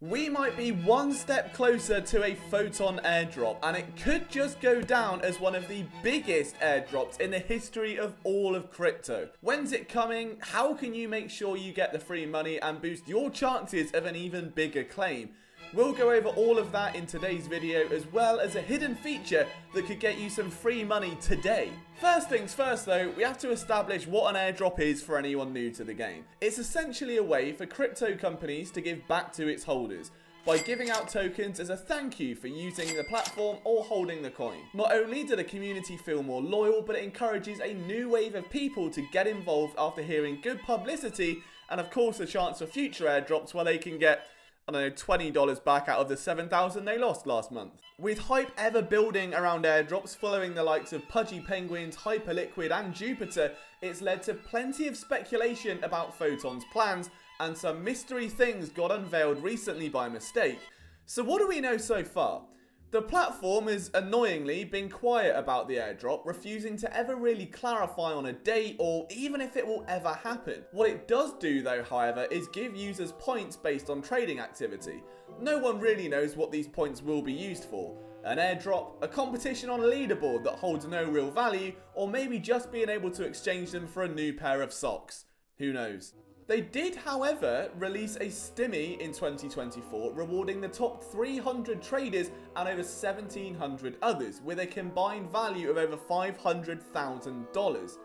We might be one step closer to a Photon Airdrop, and it could just go down as one of the biggest airdrops in the history of all of crypto. When's it coming? How can you make sure you get the free money and boost your chances of an even bigger claim? We'll go over all of that in today's video, as well as a hidden feature that could get you some free money today. First things first though, we have to establish what an airdrop is for anyone new to the game. It's essentially a way for crypto companies to give back to its holders by giving out tokens as a thank you for using the platform or holding the coin. Not only do the community feel more loyal, but it encourages a new wave of people to get involved after hearing good publicity, and of course a chance for future airdrops where they can get, I don't know, $20 back out of the $7,000 they lost last month. With hype ever building around airdrops following the likes of Pudgy Penguins, Hyperliquid and Jupiter, it's led to plenty of speculation about Photon's plans, and some mystery things got unveiled recently by mistake. So what do we know so far? The platform has annoyingly been quiet about the airdrop, refusing to ever really clarify on a date or even if it will ever happen. What it does do though, however, is give users points based on trading activity. No one really knows what these points will be used for. An airdrop, a competition on a leaderboard that holds no real value, or maybe just being able to exchange them for a new pair of socks. Who knows? They did, however, release a stimmy in 2024 rewarding the top 300 traders and over 1,700 others with a combined value of over $500,000.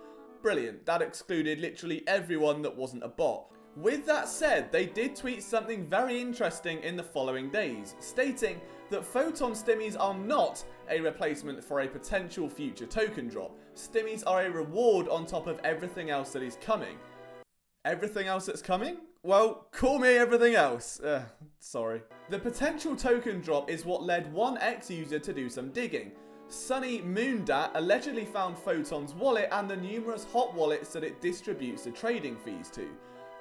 Brilliant, that excluded literally everyone that wasn't a bot. With that said, they did tweet something very interesting in the following days, stating that Photon stimmies are not a replacement for a potential future token drop. Stimmies are a reward on top of everything else that is coming. Everything else that's coming? Well, call me everything else. Sorry. The potential token drop is what led one ex-user to do some digging. Sunny Moondat allegedly found Photon's wallet and the numerous hot wallets that it distributes the trading fees to.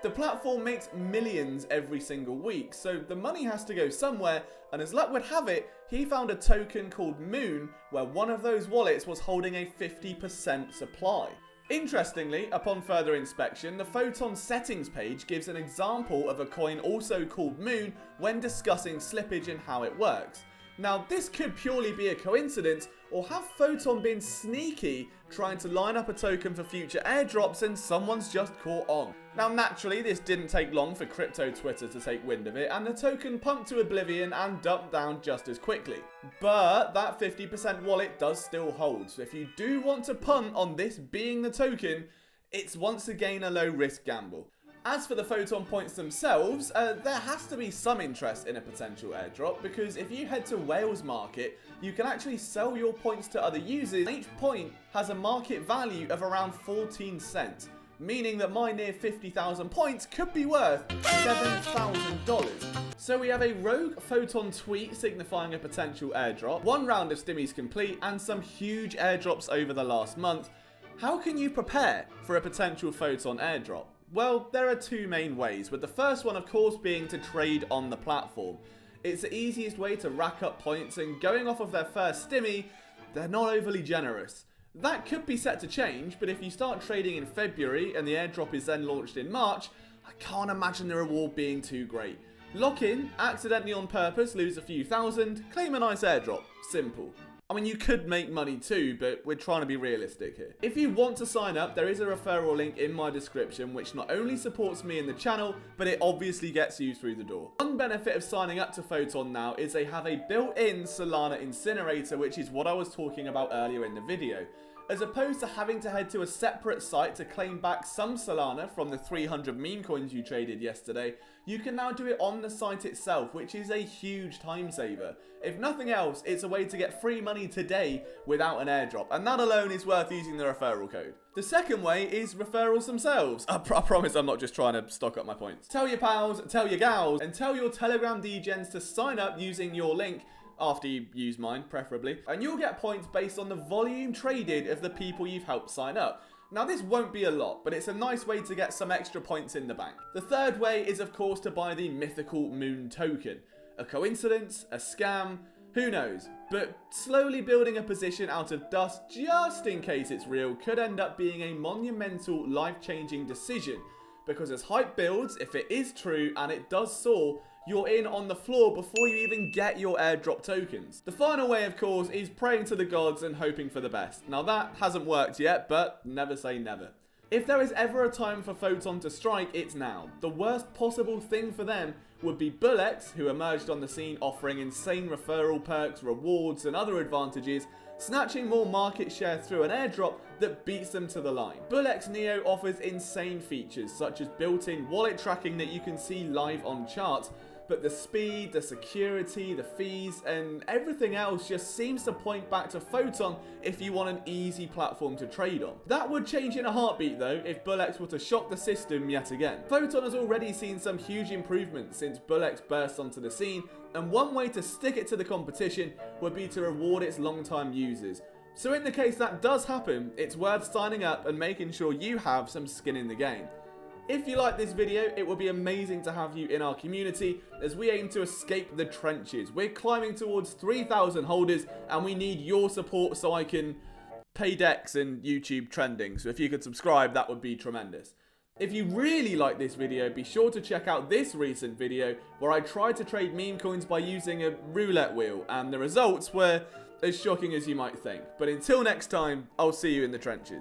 The platform makes millions every single week, so the money has to go somewhere, and as luck would have it, he found a token called Moon where one of those wallets was holding a 50% supply. Interestingly, upon further inspection, the Photon settings page gives an example of a coin also called Moon when discussing slippage and how it works. Now, this could purely be a coincidence, or have Photon been sneaky trying to line up a token for future airdrops and someone's just caught on? Now, naturally, this didn't take long for crypto Twitter to take wind of it, and the token pumped to oblivion and dumped down just as quickly. But that 50% wallet does still hold, so if you do want to punt on this being the token, it's once again a low-risk gamble. As for the Photon points themselves, there has to be some interest in a potential airdrop, because if you head to Whales Market, you can actually sell your points to other users. Each point has a market value of around 14 cents, meaning that my near 50,000 points could be worth $7,000. So we have a rogue Photon tweet signifying a potential airdrop, one round of stimmies complete, and some huge airdrops over the last month. How can you prepare for a potential Photon airdrop? Well, there are two main ways, with the first one of course being to trade on the platform. It's the easiest way to rack up points, and going off of their first stimmy, they're not overly generous. That could be set to change, but if you start trading in February and the airdrop is then launched in March, I can't imagine the reward being too great. Lock in, accidentally on purpose, lose a few thousand, claim a nice airdrop. Simple. I mean, you could make money too, but we're trying to be realistic here. If you want to sign up, there is a referral link in my description, which not only supports me and the channel, but it obviously gets you through the door. One benefit of signing up to Photon now is they have a built-in Solana incinerator, which is what I was talking about earlier in the video. As opposed to having to head to a separate site to claim back some Solana from the 300 meme coins you traded yesterday, you can now do it on the site itself, which is a huge time saver. If nothing else, it's a way to get free money today without an airdrop, and that alone is worth using the referral code. The second way is referrals themselves. I promise I'm not just trying to stock up my points. Tell your pals, tell your gals, and tell your Telegram degens to sign up using your link, after you use mine, preferably, and you'll get points based on the volume traded of the people you've helped sign up. Now, this won't be a lot, but it's a nice way to get some extra points in the bank. The third way is, of course, to buy the mythical Moon token. A coincidence? A scam? Who knows? But slowly building a position out of dust just in case it's real could end up being a monumental, life-changing decision. Because as hype builds, if it is true and it does soar, you're in on the floor before you even get your airdrop tokens. The final way, of course, is praying to the gods and hoping for the best. Now that hasn't worked yet, but never say never. If there is ever a time for Photon to strike, it's now. The worst possible thing for them would be Bullex, who emerged on the scene offering insane referral perks, rewards, and other advantages, snatching more market share through an airdrop that beats them to the line. Bullex Neo offers insane features such as built-in wallet tracking that you can see live on charts, but the speed, the security, the fees, and everything else just seems to point back to Photon if you want an easy platform to trade on. That would change in a heartbeat though if Bullex were to shock the system yet again. Photon has already seen some huge improvements since Bullex burst onto the scene, and one way to stick it to the competition would be to reward its long-time users. So in the case that does happen, it's worth signing up and making sure you have some skin in the game. If you like this video, it would be amazing to have you in our community as we aim to escape the trenches. We're climbing towards 3,000 holders and we need your support so I can pay decks and YouTube trending. So if you could subscribe, that would be tremendous. If you really like this video, be sure to check out this recent video where I tried to trade meme coins by using a roulette wheel, and the results were as shocking as you might think. But until next time, I'll see you in the trenches.